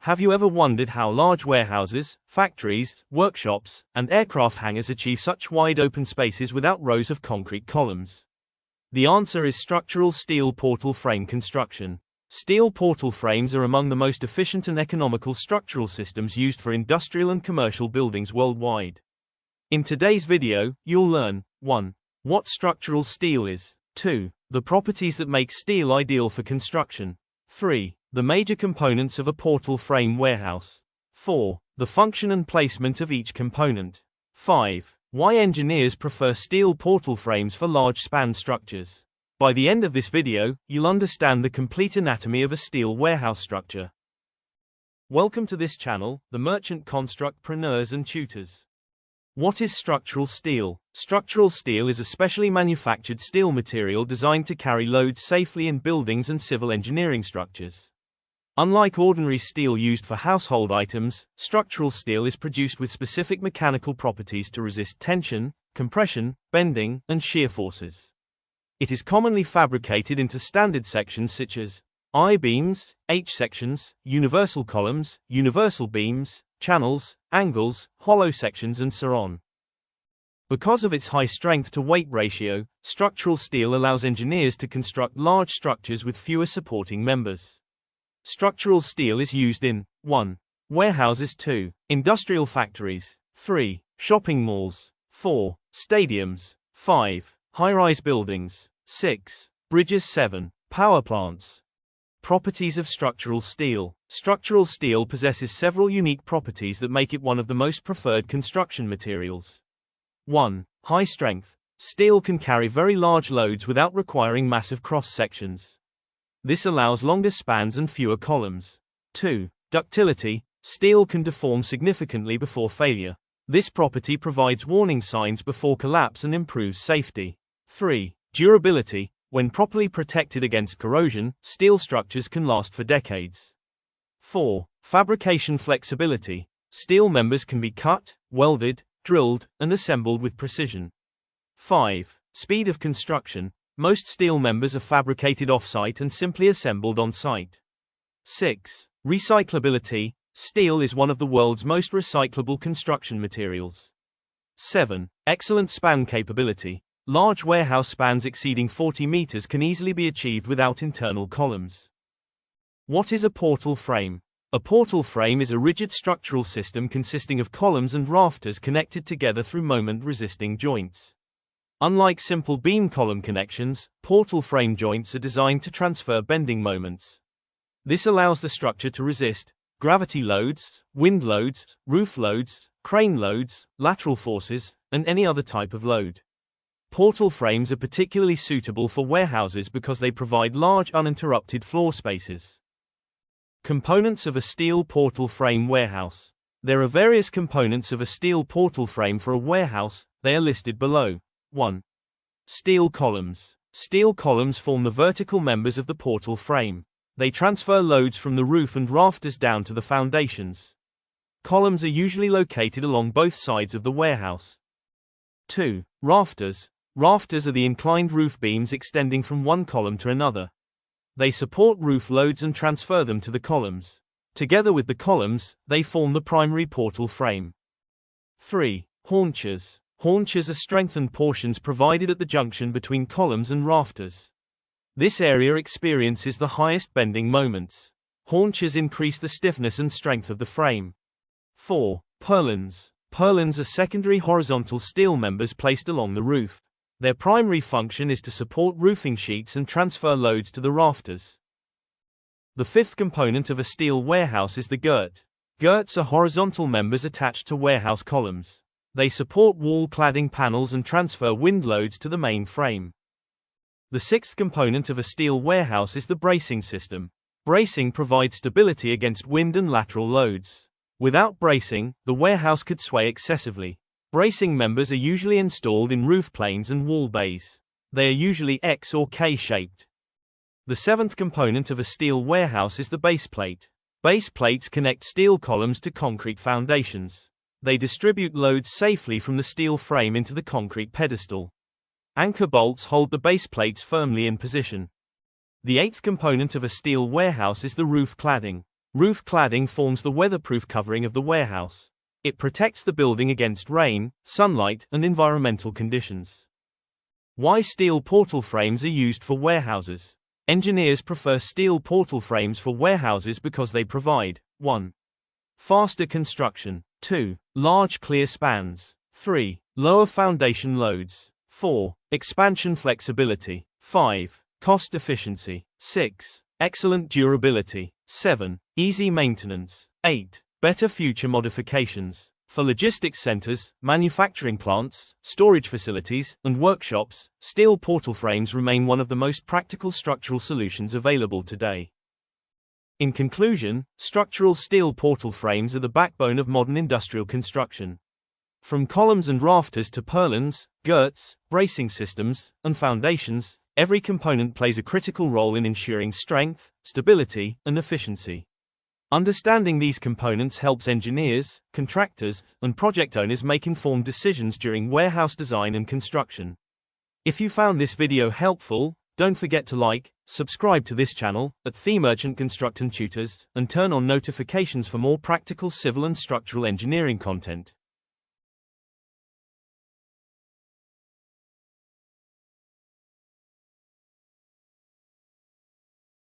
Have you ever wondered how large warehouses, factories, workshops, and aircraft hangars achieve such wide open spaces without rows of concrete columns? The answer is structural steel portal frame construction. Steel portal frames are among the most efficient and economical structural systems used for industrial and commercial buildings worldwide. In today's video, you'll learn 1. What structural steel is. 2. The properties that make steel ideal for construction. 3. The major components of a portal frame warehouse. 4. The function and placement of each component. 5. Why engineers prefer steel portal frames for large span structures. By the end of this video, you'll understand the complete anatomy of a steel warehouse structure. Welcome to this channel, the merchant construct-preneurs and tutors. What is structural steel? Structural steel is a specially manufactured steel material designed to carry loads safely in buildings and civil engineering structures. Unlike ordinary steel used for household items, structural steel is produced with specific mechanical properties to resist tension, compression, bending, and shear forces. It is commonly fabricated into standard sections such as I-beams, H-sections, universal columns, universal beams, channels, angles, hollow sections, and so on. Because of its high strength-to-weight ratio, structural steel allows engineers to construct large structures with fewer supporting members. Structural steel is used in 1. Warehouses, 2. Industrial factories, 3. Shopping malls, 4. Stadiums, 5. High-rise buildings, 6. Bridges, 7. Power plants. Properties of structural steel. Structural steel possesses several unique properties that make it one of the most preferred construction materials. 1. High strength. Steel can carry very large loads without requiring massive cross-sections. This allows longer spans and fewer columns. 2. Ductility. Steel can deform significantly before failure. This property provides warning signs before collapse and improves safety. 3. Durability. When properly protected against corrosion, steel structures can last for decades. 4. Fabrication flexibility. Steel members can be cut, welded, drilled, and assembled with precision. 5. Speed of construction. Most steel members are fabricated off-site and simply assembled on-site. 6. Recyclability. Steel is one of the world's most recyclable construction materials. 7. Excellent span capability. Large warehouse spans exceeding 40 meters can easily be achieved without internal columns. What is a portal frame? A portal frame is a rigid structural system consisting of columns and rafters connected together through moment-resisting joints. Unlike simple beam-column connections, portal frame joints are designed to transfer bending moments. This allows the structure to resist gravity loads, wind loads, roof loads, crane loads, lateral forces, and any other type of load. Portal frames are particularly suitable for warehouses because they provide large uninterrupted floor spaces. Components of a steel portal frame warehouse. There are various components of a steel portal frame for a warehouse. They are listed below. 1. Steel columns. Steel columns form the vertical members of the portal frame. They transfer loads from the roof and rafters down to the foundations. Columns are usually located along both sides of the warehouse. 2. Rafters. Rafters are the inclined roof beams extending from one column to another. They support roof loads and transfer them to the columns. Together with the columns, they form the primary portal frame. 3. Haunches. Haunches are strengthened portions provided at the junction between columns and rafters. This area experiences the highest bending moments. Haunches increase the stiffness and strength of the frame. 4. Purlins. Purlins are secondary horizontal steel members placed along the roof. Their primary function is to support roofing sheets and transfer loads to the rafters. The fifth component of a steel warehouse is the girt. Girts are horizontal members attached to warehouse columns. They support wall cladding panels and transfer wind loads to the main frame. The sixth component of a steel warehouse is the bracing system. Bracing provides stability against wind and lateral loads. Without bracing, the warehouse could sway excessively. Bracing members are usually installed in roof planes and wall bays. They are usually X or K-shaped. The seventh component of a steel warehouse is the base plate. Base plates connect steel columns to concrete foundations. They distribute loads safely from the steel frame into the concrete pedestal. Anchor bolts hold the base plates firmly in position. The eighth component of a steel warehouse is the roof cladding. Roof cladding forms the weatherproof covering of the warehouse. It protects the building against rain, sunlight, and environmental conditions. Why steel portal frames are used for warehouses. Engineers prefer steel portal frames for warehouses because they provide 1. Faster construction. 2. Large clear spans. 3. Lower foundation loads. 4. Expansion flexibility. 5. Cost efficiency. 6. Excellent durability. 7. Easy maintenance. 8. Better future modifications. For logistics centers, manufacturing plants, storage facilities, and workshops, steel portal frames remain one of the most practical structural solutions available today. In conclusion, structural steel portal frames are the backbone of modern industrial construction. From columns and rafters to purlins, girts, bracing systems, and foundations, every component plays a critical role in ensuring strength, stability, and efficiency. Understanding these components helps engineers, contractors, and project owners make informed decisions during warehouse design and construction. If you found this video helpful, don't forget to like, subscribe to this channel at The Merchant Construct and Tutors, and turn on notifications for more practical civil and structural engineering content.